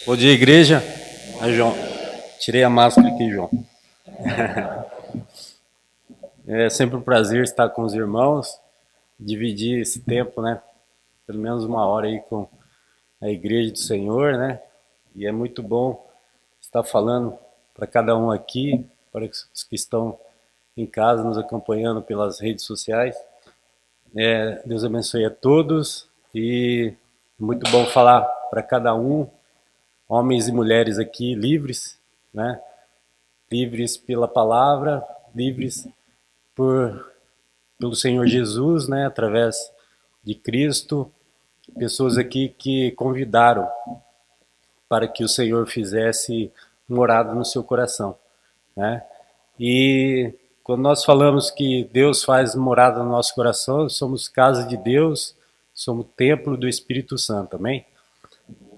Bom dia, igreja. Aí, João, tirei a máscara aqui, João. É sempre um prazer estar com os irmãos, dividir esse tempo, né? Pelo menos uma hora aí com a igreja do Senhor, né? E é muito bom estar falando para cada um aqui, para os que estão em casa nos acompanhando pelas redes sociais. Deus abençoe a todos e é muito bom falar para cada um, homens e mulheres aqui livres, né? Livres pela palavra, livres por, pelo Senhor Jesus, né, através de Cristo, pessoas aqui que convidaram para que o Senhor fizesse morada no seu coração, né? E quando nós falamos que Deus faz morada no nosso coração, somos casa de Deus, somos templo do Espírito Santo, amém?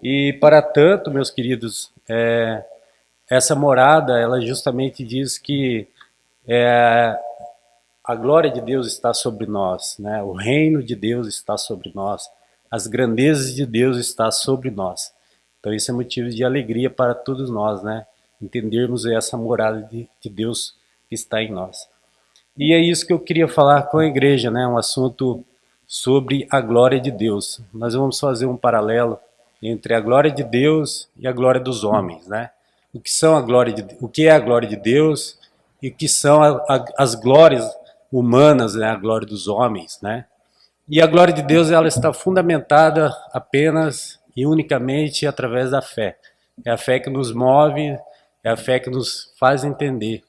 E para tanto, meus queridos, essa morada, ela justamente diz que a glória de Deus está sobre nós, né? O reino de Deus está sobre nós, as grandezas de Deus está sobre nós. Então isso é motivo de alegria para todos nós, né? Entendermos essa morada de Deus que está em nós. E é isso que eu queria falar com a igreja, né? Um assunto sobre a glória de Deus. Nós vamos fazer um paralelo entre a glória de Deus e a glória dos homens, né? O que são o que é a glória de Deus e o que são as glórias humanas, né? A glória dos homens, né? E a glória de Deus, ela está fundamentada apenas e unicamente através da fé. É a fé que nos move, é a fé que nos faz entender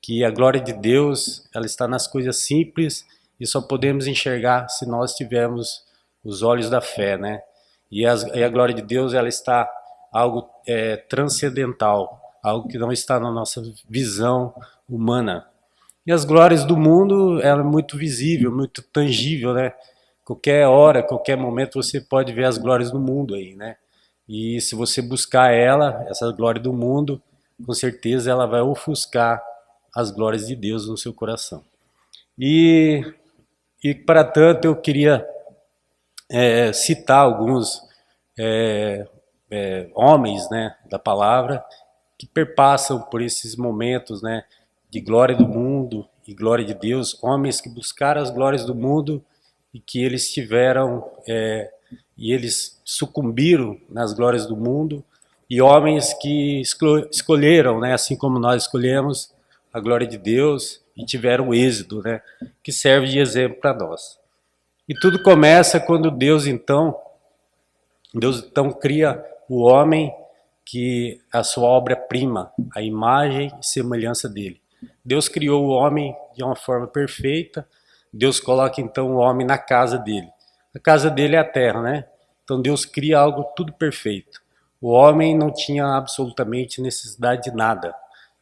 que a glória de Deus, ela está nas coisas simples e só podemos enxergar se nós tivermos os olhos da fé, né? E a glória de Deus, ela está algo transcendental, algo que não está na nossa visão humana. E as glórias do mundo, ela é muito visível, muito tangível, né? Qualquer hora, qualquer momento você pode ver as glórias do mundo aí, né? E se você buscar ela, essa glória do mundo, com certeza ela vai ofuscar as glórias de Deus no seu coração. E, e para tanto eu queria citar alguns homens, né, da palavra que perpassam por esses momentos, né, de glória do mundo e glória de Deus, homens que buscaram as glórias do mundo e que eles tiveram e eles sucumbiram nas glórias do mundo, e homens que escolheram, né, assim como nós escolhemos a glória de Deus e tiveram êxito, né, que serve de exemplo para nós. E tudo começa quando Deus então cria o homem, que a sua obra-prima, a imagem e semelhança dele. Deus criou o homem de uma forma perfeita. Deus coloca então o homem na casa dele. A casa dele é a terra, né? Então Deus cria algo tudo perfeito. O homem não tinha absolutamente necessidade de nada,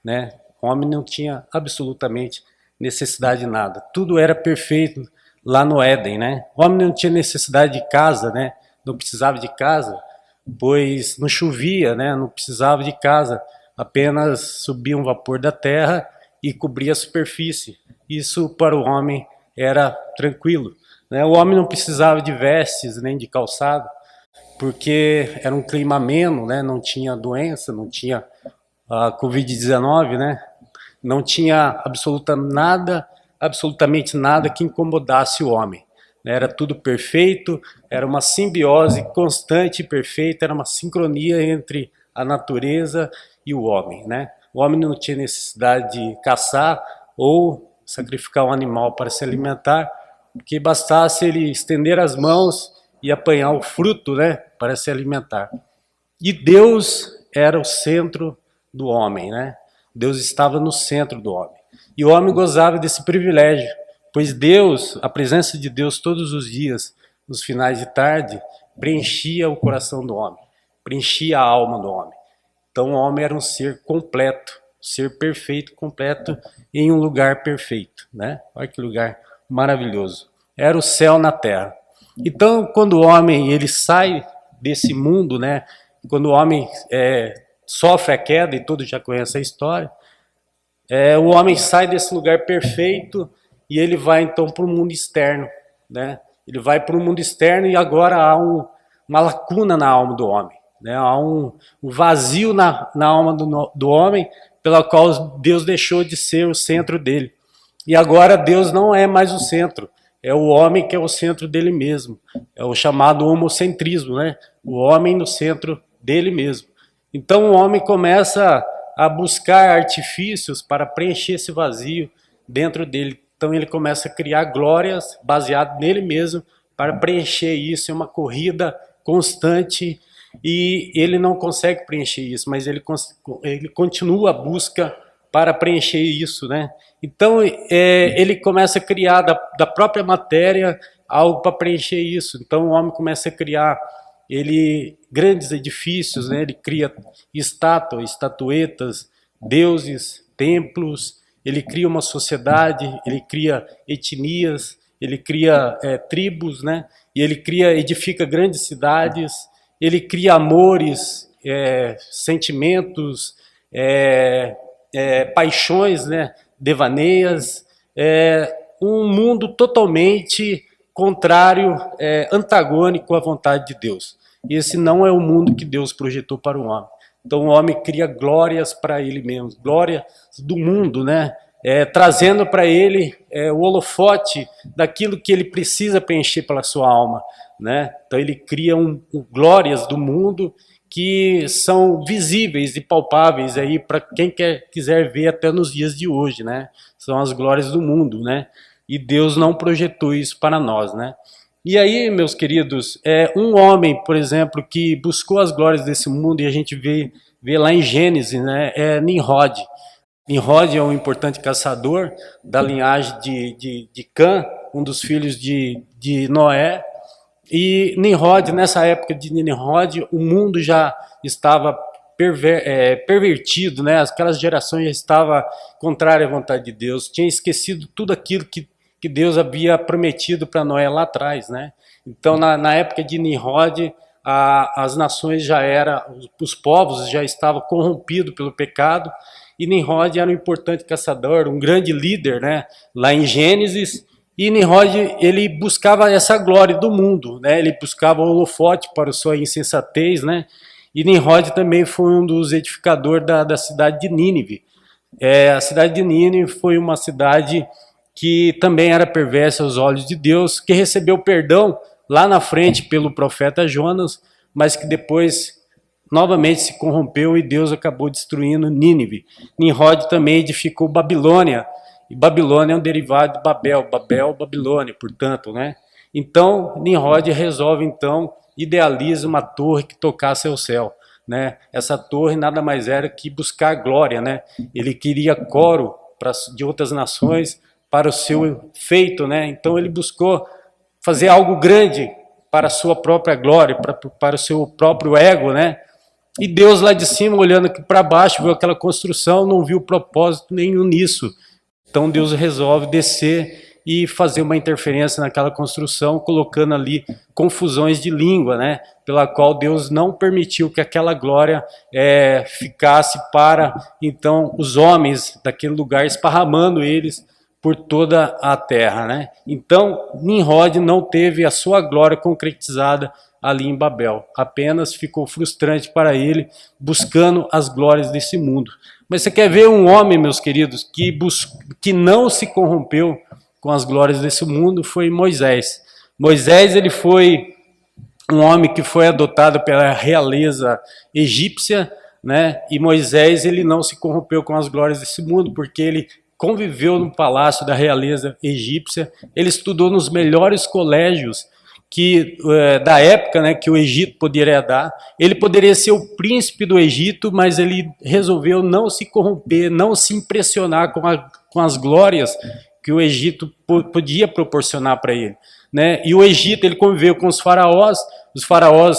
né? O homem não tinha absolutamente necessidade de nada. Tudo era perfeito lá no Éden, né? O homem não tinha necessidade de casa, né? Não precisava de casa, pois não chovia, né? Não precisava de casa, apenas subia um vapor da terra e cobria a superfície. Isso para o homem era tranquilo, né? O homem não precisava de vestes nem de calçado, porque era um clima ameno, né? Não tinha doença, não tinha a Covid-19, né? Não tinha absolutamente nada que incomodasse o homem. Era tudo perfeito, era uma simbiose constante e perfeita, era uma sincronia entre a natureza e o homem, né? O homem não tinha necessidade de caçar ou sacrificar um animal para se alimentar, porque bastasse ele estender as mãos e apanhar o fruto, né, para se alimentar. E Deus era o centro do homem, né? Deus estava no centro do homem. E o homem gozava desse privilégio, pois Deus, a presença de Deus todos os dias, nos finais de tarde, preenchia o coração do homem, preenchia a alma do homem. Então o homem era um ser completo, um ser perfeito, completo, em um lugar perfeito, né? Olha que lugar maravilhoso. Era o céu na terra. Então, quando o homem ele sai desse mundo, né? Quando o homem sofre a queda, e todos já conhecem a história, o homem sai desse lugar perfeito e ele vai então para o mundo externo, né? Ele vai para o mundo externo e agora há uma lacuna na alma do homem. né? Há um vazio na alma do homem, pela qual Deus deixou de ser o centro dele. E agora Deus não é mais o centro, é o homem que é o centro dele mesmo. É o chamado homocentrismo, né? O homem no centro dele mesmo. Então o homem começa a buscar artifícios para preencher esse vazio dentro dele. Então ele começa a criar glórias baseado nele mesmo para preencher isso. É uma corrida constante e ele não consegue preencher isso, mas ele continua a busca para preencher isso, né? Então ele começa a criar da própria matéria algo para preencher isso. Então o homem começa a criar grandes edifícios, né? Ele cria estátuas, estatuetas, deuses, templos, ele cria uma sociedade, ele cria etnias, ele cria tribos, né? E ele edifica grandes cidades, ele cria amores, sentimentos, paixões, né? Devaneias, um mundo totalmente contrário, antagônico à vontade de Deus. E esse não é o mundo que Deus projetou para o homem. Então o homem cria glórias para ele mesmo, glórias do mundo, né? Trazendo para ele o holofote daquilo que ele precisa preencher pela sua alma, né? Então ele cria glórias do mundo que são visíveis e palpáveis aí para quem quiser ver até nos dias de hoje, né? São as glórias do mundo, né? E Deus não projetou isso para nós, né? E aí, meus queridos, um homem, por exemplo, que buscou as glórias desse mundo, e a gente vê lá em Gênesis, né? É Nimrod. Nimrod é um importante caçador da linhagem de Cã, um dos filhos de Noé. E Nimrod, nessa época de Nimrod, o mundo já estava pervertido, né? Aquelas gerações já estavam contrárias à vontade de Deus, tinha esquecido tudo aquilo que Deus havia prometido para Noé lá atrás, né? Então, na época de Nimrod, as nações os povos já estavam corrompidos pelo pecado, e Nimrod era um importante caçador, um grande líder, né? Lá em Gênesis. E Nimrod, ele buscava essa glória do mundo, né? Ele buscava o holofote para a sua insensatez, né? E Nimrod também foi um dos edificadores da cidade de Nínive. A cidade de Nínive foi uma cidade que também era perversa aos olhos de Deus, que recebeu perdão lá na frente pelo profeta Jonas, mas que depois novamente se corrompeu e Deus acabou destruindo Nínive. Nimrod também edificou Babilônia, e Babilônia é um derivado de Babel, Babilônia, portanto, né? Então, Nimrod resolve, então, idealiza uma torre que tocasse ao céu, né? Essa torre nada mais era que buscar glória, né? Ele queria coro de outras nações para o seu feito, né? Então ele buscou fazer algo grande para a sua própria glória, para o seu próprio ego, né? E Deus lá de cima, olhando aqui para baixo, viu aquela construção, não viu propósito nenhum nisso. Então Deus resolve descer e fazer uma interferência naquela construção, colocando ali confusões de língua, né? Pela qual Deus não permitiu que aquela glória ficasse para, então, os homens daquele lugar, esparramando eles por toda a terra, né? Então, Nimrod não teve a sua glória concretizada ali em Babel. Apenas ficou frustrante para ele, buscando as glórias desse mundo. Mas você quer ver um homem, meus queridos, que não se corrompeu com as glórias desse mundo? Foi Moisés. Moisés, ele foi um homem que foi adotado pela realeza egípcia, né? E Moisés, ele não se corrompeu com as glórias desse mundo, porque ele conviveu no palácio da realeza egípcia, ele estudou nos melhores colégios da época, né, que o Egito poderia dar. Ele poderia ser o príncipe do Egito, mas ele resolveu não se corromper, não se impressionar com as glórias que o Egito podia proporcionar para ele, né? E o Egito, ele conviveu com os faraós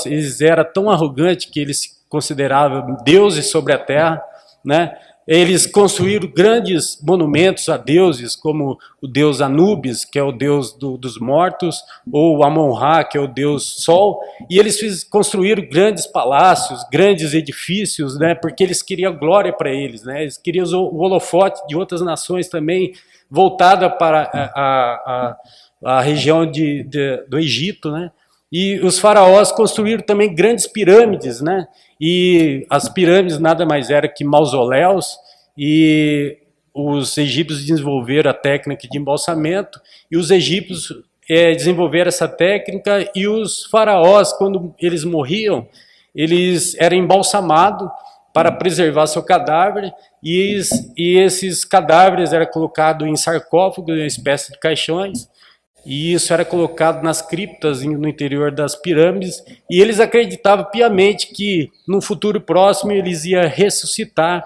eles eram tão arrogantes que eles se consideravam deuses sobre a terra, né? Eles construíram grandes monumentos a deuses, como o deus Anubis, que é o deus dos mortos, ou Amon-Ra, que é o deus Sol, e eles construíram grandes palácios, grandes edifícios, né, porque eles queriam glória para eles, né, eles queriam o holofote de outras nações também, voltada para a região do Egito, né. E os faraós construíram também grandes pirâmides, né? E as pirâmides nada mais era que mausoléus, e os egípcios desenvolveram a técnica de embalsamento, e os egípcios desenvolveram essa técnica, e os faraós, quando eles morriam, eles eram embalsamados para preservar seu cadáver, e esses cadáveres eram colocados em sarcófagos, uma espécie de caixões, e isso era colocado nas criptas no interior das pirâmides, e eles acreditavam piamente que no futuro próximo eles iam ressuscitar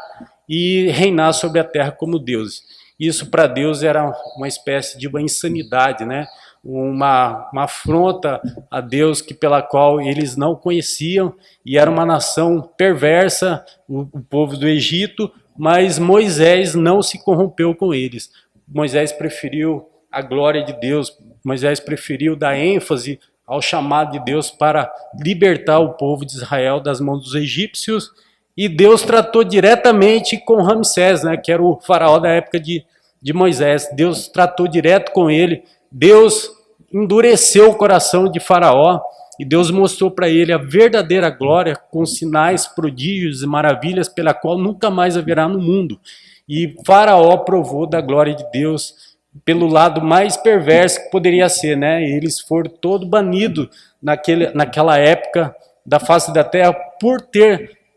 e reinar sobre a terra como deuses. Isso para Deus era uma espécie de uma insanidade, né? Uma afronta a Deus pela qual eles não conheciam, e era uma nação perversa, o povo do Egito, mas Moisés não se corrompeu com eles. Moisés preferiu a glória de Deus, Moisés preferiu dar ênfase ao chamado de Deus para libertar o povo de Israel das mãos dos egípcios, e Deus tratou diretamente com Ramsés, né, que era o faraó da época de Moisés. Deus tratou direto com ele, Deus endureceu o coração de Faraó, e Deus mostrou para ele a verdadeira glória, com sinais, prodígios e maravilhas, pela qual nunca mais haverá no mundo. E Faraó provou da glória de Deus pelo lado mais perverso que poderia ser, né? Eles foram todos banidos naquela época da face da terra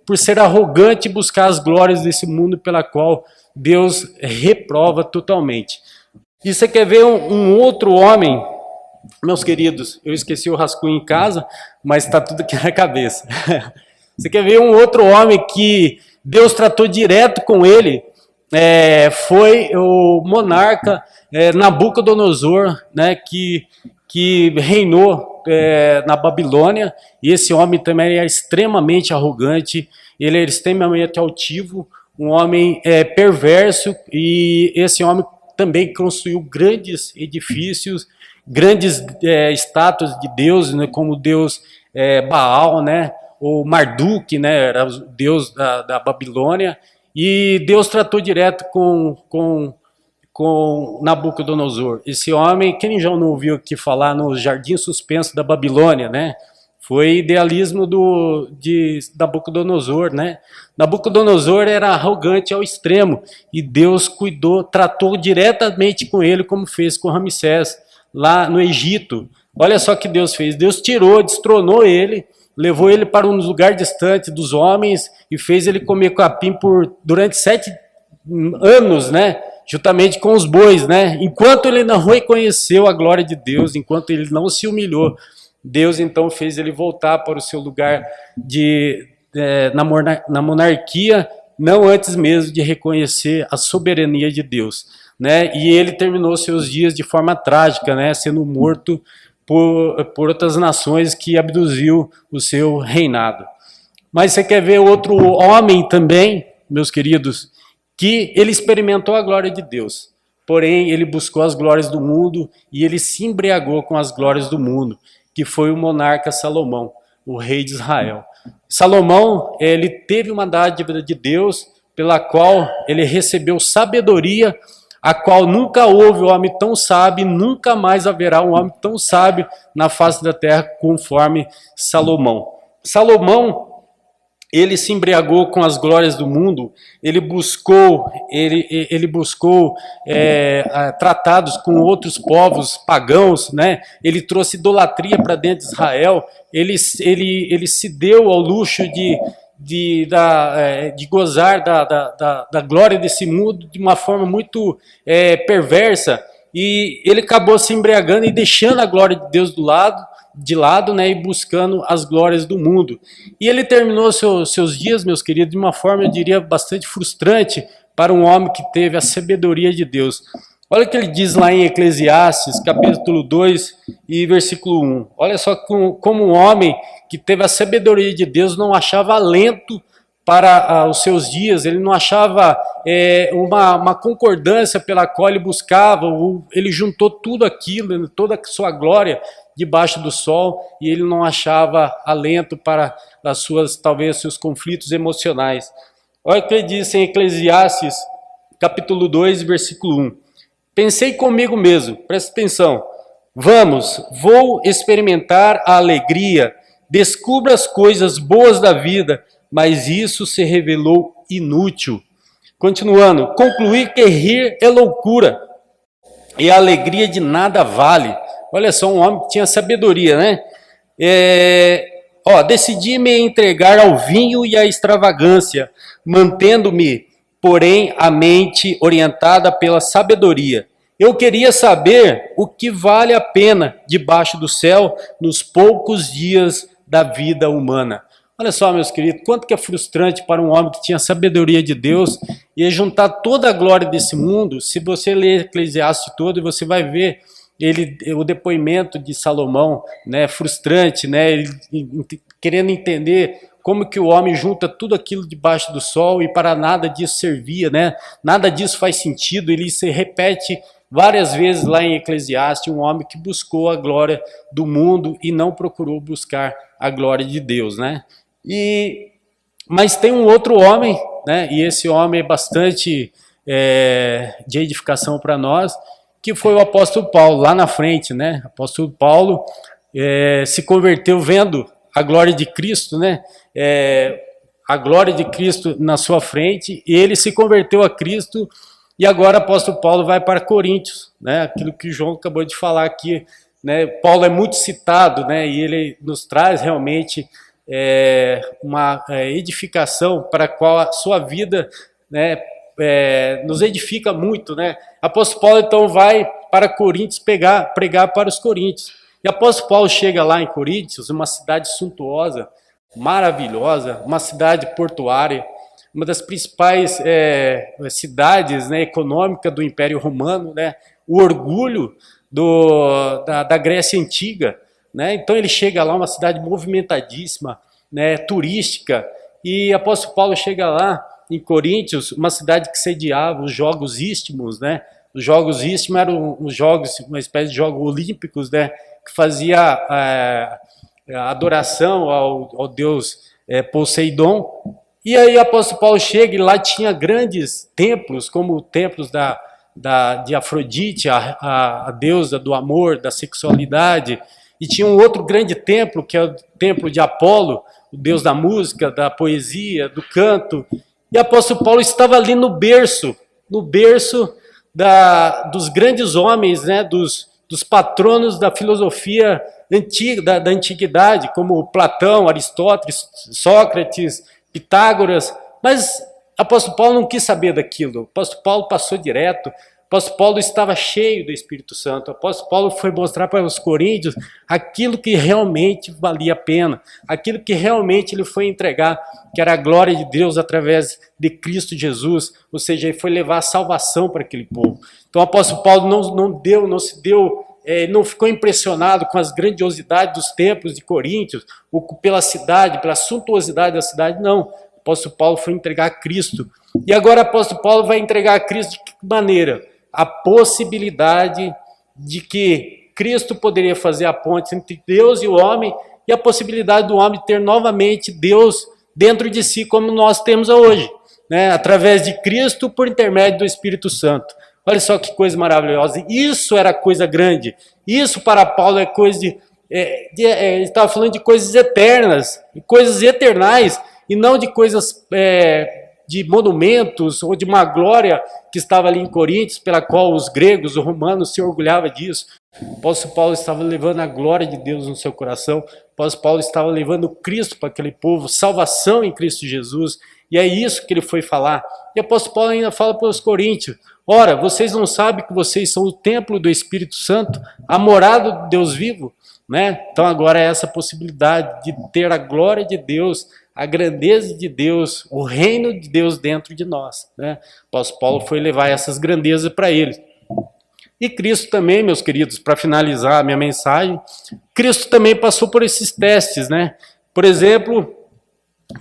por ser arrogante e buscar as glórias desse mundo, pela qual Deus reprova totalmente. E você quer ver um outro homem, meus queridos? Eu esqueci o rascunho em casa, mas está tudo aqui na cabeça. Você quer ver um outro homem que Deus tratou direto com ele? Foi o monarca Nabucodonosor, né, que reinou na Babilônia, e esse homem também era extremamente arrogante, ele era extremamente altivo, um homem perverso, e esse homem também construiu grandes edifícios, grandes estátuas de Deus, né, como o deus Baal, né, ou Marduk, né, era o deus da Babilônia, e Deus tratou direto com Nabucodonosor. Esse homem, quem já não ouviu aqui falar no Jardim Suspenso da Babilônia, né? Foi idealismo de Nabucodonosor, né? Nabucodonosor era arrogante ao extremo, e Deus tratou diretamente com ele, como fez com Ramsés, lá no Egito. Olha só o que Deus fez. Deus destronou ele, levou ele para um lugar distante dos homens, e fez ele comer capim durante 7 anos, né? Juntamente com os bois, né? Enquanto ele não reconheceu a glória de Deus, enquanto ele não se humilhou, Deus então fez ele voltar para o seu lugar na monarquia, não antes mesmo de reconhecer a soberania de Deus, né? E ele terminou seus dias de forma trágica, né? Sendo morto por outras nações que abduziu o seu reinado. Mas você quer ver outro homem também, meus queridos, que ele experimentou a glória de Deus, porém ele buscou as glórias do mundo, e ele se embriagou com as glórias do mundo, que foi o monarca Salomão, o rei de Israel. Salomão, ele teve uma dádiva de Deus, pela qual ele recebeu sabedoria, a qual nunca houve um homem tão sábio, nunca mais haverá um homem tão sábio na face da terra conforme Salomão. Salomão, ele se embriagou com as glórias do mundo, ele buscou tratados com outros povos pagãos, né? Ele trouxe idolatria para dentro de Israel, ele se deu ao luxo de gozar da glória desse mundo de uma forma muito perversa, e ele acabou se embriagando e deixando a glória de Deus de lado, né, e buscando as glórias do mundo. E ele terminou seus dias, meus queridos, de uma forma, eu diria, bastante frustrante para um homem que teve a sabedoria de Deus. Olha o que ele diz lá em Eclesiastes, capítulo 2 e versículo 1. Olha só como um homem que teve a sabedoria de Deus não achava alento para os seus dias, ele não achava uma concordância pela qual ele buscava, ele juntou tudo aquilo, toda a sua glória debaixo do sol, e ele não achava alento para talvez seus conflitos emocionais. Olha o que ele diz em Eclesiastes, capítulo 2, versículo 1. Pensei comigo mesmo, presta atenção, Vamos, vou experimentar a alegria, descubra as coisas boas da vida, mas isso se revelou inútil. Continuando, concluir que rir é loucura e a alegria de nada vale. Olha só, um homem que tinha sabedoria, né? Decidi me entregar ao vinho e à extravagância, mantendo-me, porém, a mente orientada pela sabedoria. Eu queria saber o que vale a pena debaixo do céu nos poucos dias da vida humana. Olha só, meus queridos, quanto que é frustrante para um homem que tinha sabedoria de Deus e juntar toda a glória desse mundo. Se você ler Eclesiastes todo, você vai ver o depoimento de Salomão, né, frustrante, né, ele querendo entender como que o homem junta tudo aquilo debaixo do sol e para nada disso servia, né? Nada disso faz sentido. Ele se repete várias vezes lá em Eclesiastes, um homem que buscou a glória do mundo e não procurou buscar a glória de Deus, né? Mas tem um outro homem, né? E esse homem é bastante de edificação para nós, que foi o apóstolo Paulo, lá na frente, né? O apóstolo Paulo se converteu vendo a glória de Cristo, né? A glória de Cristo na sua frente, e ele se converteu a Cristo, e agora o apóstolo Paulo vai para Coríntios, né? Aquilo que o João acabou de falar aqui, né? Paulo é muito citado, né? E ele nos traz realmente uma edificação para a qual a sua vida, né, nos edifica muito, né? Apóstolo Paulo então vai para Coríntios pregar para os coríntios. E apóstolo Paulo chega lá em Coríntios, uma cidade suntuosa, maravilhosa, uma cidade portuária, uma das principais cidades, né, econômicas do Império Romano, né? O orgulho da Grécia Antiga, né? Então ele chega lá, uma cidade movimentadíssima, né, turística, e apóstolo Paulo chega lá em Coríntios, uma cidade que sediava os Jogos Istmos, né? Os Jogos Istmos eram os jogos, uma espécie de jogos olímpicos, né, que fazia a adoração ao deus Poseidon. E aí o apóstolo Paulo chega e lá tinha grandes templos, como templos de Afrodite, a deusa do amor, da sexualidade, e tinha um outro grande templo, que é o templo de Apolo, o deus da música, da poesia, do canto. E o apóstolo Paulo estava ali no berço dos grandes homens, né, dos patronos da filosofia antiga, da antiguidade, como Platão, Aristóteles, Sócrates, Pitágoras. Mas o apóstolo Paulo não quis saber daquilo. O apóstolo Paulo passou direto. O apóstolo Paulo estava cheio do Espírito Santo. O apóstolo Paulo foi mostrar para os coríntios aquilo que realmente valia a pena, aquilo que realmente ele foi entregar, que era a glória de Deus através de Cristo Jesus, ou seja, ele foi levar a salvação para aquele povo. Então o apóstolo Paulo não ficou impressionado com as grandiosidades dos templos de Coríntios, ou pela cidade, pela suntuosidade da cidade, não. O apóstolo Paulo foi entregar a Cristo. E agora o apóstolo Paulo vai entregar a Cristo de que maneira? A possibilidade de que Cristo poderia fazer a ponte entre Deus e o homem, e a possibilidade do homem ter novamente Deus dentro de si, como nós temos hoje, né? Através de Cristo, por intermédio do Espírito Santo. Olha só que coisa maravilhosa. Isso era coisa grande. Isso para Paulo é coisa ele estava falando de coisas eternas, de coisas eternais, e não de coisas de monumentos ou de uma glória que estava ali em Coríntios, pela qual os gregos, os romanos se orgulhavam disso. O apóstolo Paulo estava levando a glória de Deus no seu coração. O apóstolo Paulo estava levando Cristo para aquele povo, salvação em Cristo Jesus. E é isso que ele foi falar. E o apóstolo Paulo ainda fala para os coríntios: ora, vocês não sabem que vocês são o templo do Espírito Santo, a morada do Deus vivo? Né? Então agora é essa possibilidade de ter a glória de Deus, a grandeza de Deus, o reino de Deus dentro de nós, né? O apóstolo Paulo foi levar essas grandezas para eles. E Cristo também, meus queridos, para finalizar a minha mensagem, Cristo também passou por esses testes, né? Por exemplo,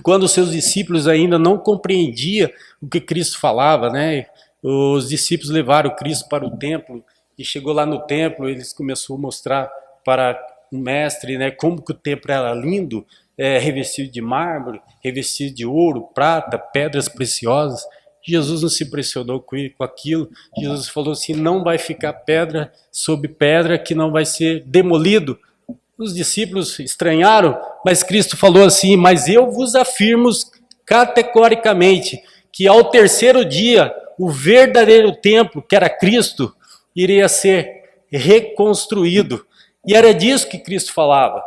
quando os seus discípulos ainda não compreendiam o que Cristo falava, né? Os discípulos levaram Cristo para o templo, e chegou lá no templo, eles começaram a mostrar para o mestre, né, como que o templo era lindo, revestido de mármore, revestido de ouro, prata, pedras preciosas. Jesus não se impressionou com aquilo. Jesus falou assim, não vai ficar pedra sobre pedra que não vai ser demolido. Os discípulos estranharam, mas Cristo falou assim, mas eu vos afirmo categoricamente que ao terceiro dia o verdadeiro templo, que era Cristo, iria ser reconstruído. E era disso que Cristo falava.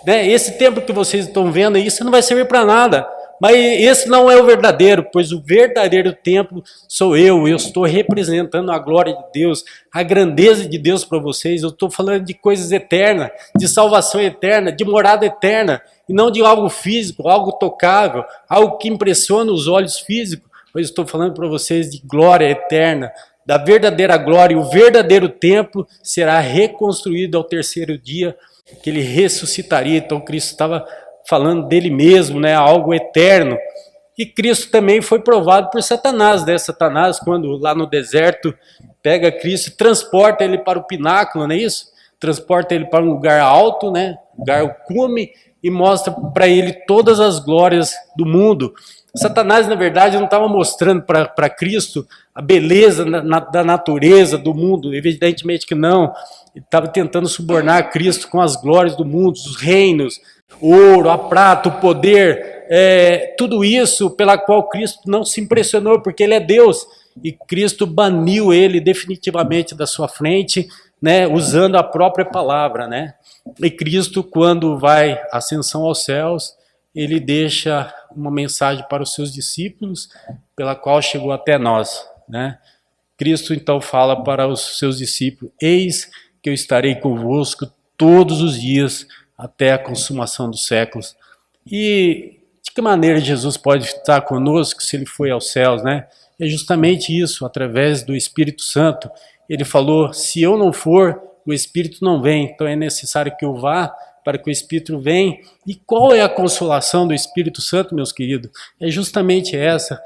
Né? Esse templo que vocês estão vendo aí, isso não vai servir para nada. Mas esse não é o verdadeiro, pois o verdadeiro templo sou eu estou representando a glória de Deus, a grandeza de Deus para vocês. Eu estou falando de coisas eternas, de salvação eterna, de morada eterna, e não de algo físico, algo tocável, algo que impressiona os olhos físicos, pois estou falando para vocês de glória eterna, da verdadeira glória, e o verdadeiro templo será reconstruído ao terceiro dia, que ele ressuscitaria. Então Cristo estava falando dele mesmo, né, algo eterno. E Cristo também foi provado por Satanás, né? Satanás, quando lá no deserto pega Cristo e transporta ele para o pináculo, não é isso? Transporta ele para um lugar alto, né, lugar cume, e mostra para ele todas as glórias do mundo. Satanás, na verdade, não estava mostrando para Cristo a beleza da natureza, do mundo, evidentemente que não. Ele estava tentando subornar Cristo com as glórias do mundo, os reinos, o ouro, a prata, o poder, tudo isso pela qual Cristo não se impressionou, porque ele é Deus. E Cristo baniu ele definitivamente da sua frente, né, usando a própria palavra, né? E Cristo, quando vai ascensão aos céus, ele deixa uma mensagem para os seus discípulos, pela qual chegou até nós, né? Cristo então fala para os seus discípulos, eis que eu estarei convosco todos os dias até a consumação dos séculos. E de que maneira Jesus pode estar conosco se ele foi aos céus, né? É justamente isso, através do Espírito Santo. Ele falou, se eu não for, o Espírito não vem, então é necessário que eu vá para que o Espírito venha. E qual é a consolação do Espírito Santo, meus queridos? É justamente essa.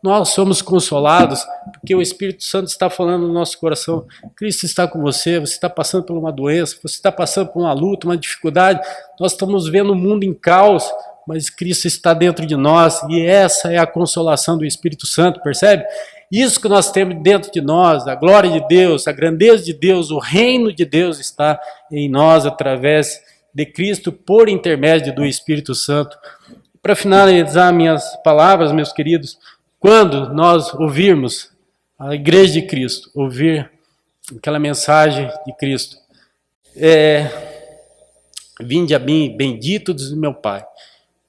Nós somos consolados porque o Espírito Santo está falando no nosso coração. Cristo está com você, você está passando por uma doença, você está passando por uma luta, uma dificuldade. Nós estamos vendo o mundo em caos, mas Cristo está dentro de nós e essa é a consolação do Espírito Santo, percebe? Isso que nós temos dentro de nós, a glória de Deus, a grandeza de Deus, o reino de Deus está em nós através de Cristo por intermédio do Espírito Santo. Para finalizar minhas palavras, meus queridos, quando nós ouvirmos a Igreja de Cristo, ouvir aquela mensagem de Cristo, vinde a mim, benditos do meu Pai,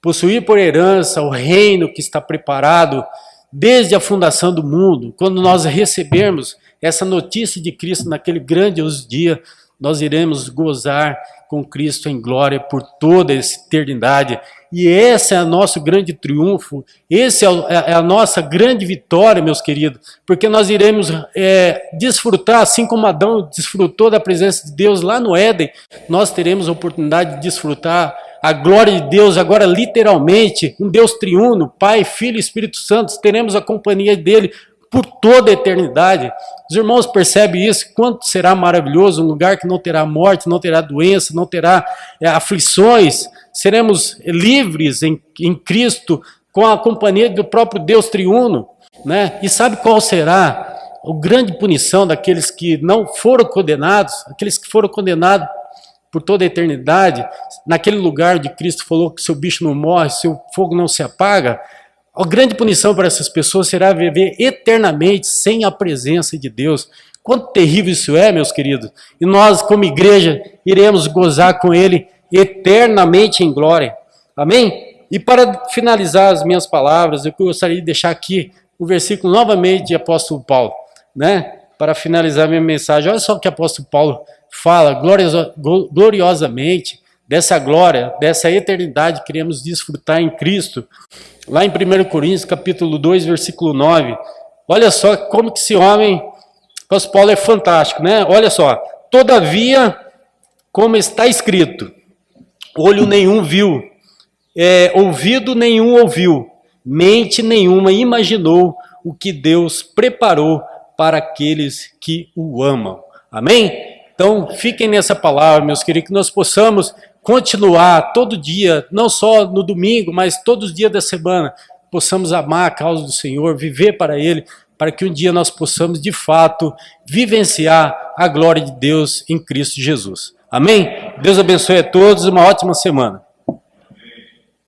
possuir por herança o reino que está preparado desde a fundação do mundo. Quando nós recebermos essa notícia de Cristo naquele grandioso dia, nós iremos gozar com Cristo em glória por toda essa eternidade. E esse é o nosso grande triunfo, esse é a nossa grande vitória, meus queridos, porque nós iremos desfrutar, assim como Adão desfrutou da presença de Deus lá no Éden, nós teremos a oportunidade de desfrutar a glória de Deus, agora literalmente, um Deus triuno, Pai, Filho e Espírito Santo, teremos a companhia dele por toda a eternidade. Os irmãos percebem isso? Quanto será maravilhoso, um lugar que não terá morte, não terá doença, não terá aflições, seremos livres em Cristo, com a companhia do próprio Deus triuno, né? E sabe qual será a grande punição daqueles que não foram condenados, aqueles que foram condenados por toda a eternidade, naquele lugar onde Cristo falou que seu bicho não morre, seu fogo não se apaga? A grande punição para essas pessoas será viver eternamente sem a presença de Deus. Quanto terrível isso é, meus queridos. E nós, como igreja, iremos gozar com Ele eternamente em glória. Amém? E para finalizar as minhas palavras, eu gostaria de deixar aqui o versículo novamente de apóstolo Paulo, né? Para finalizar minha mensagem. Olha só o que o apóstolo Paulo fala gloriosamente dessa glória, dessa eternidade que queremos desfrutar em Cristo. Lá em 1 Coríntios, capítulo 2, versículo 9. Olha só como que esse homem, o apóstolo Paulo é fantástico, né? Olha só. Todavia, como está escrito, olho nenhum viu, ouvido nenhum ouviu, mente nenhuma imaginou o que Deus preparou para aqueles que o amam. Amém? Então, fiquem nessa palavra, meus queridos, que nós possamos continuar todo dia, não só no domingo, mas todos os dias da semana, possamos amar a causa do Senhor, viver para Ele, para que um dia nós possamos, de fato, vivenciar a glória de Deus em Cristo Jesus. Amém? Deus abençoe a todos e uma ótima semana.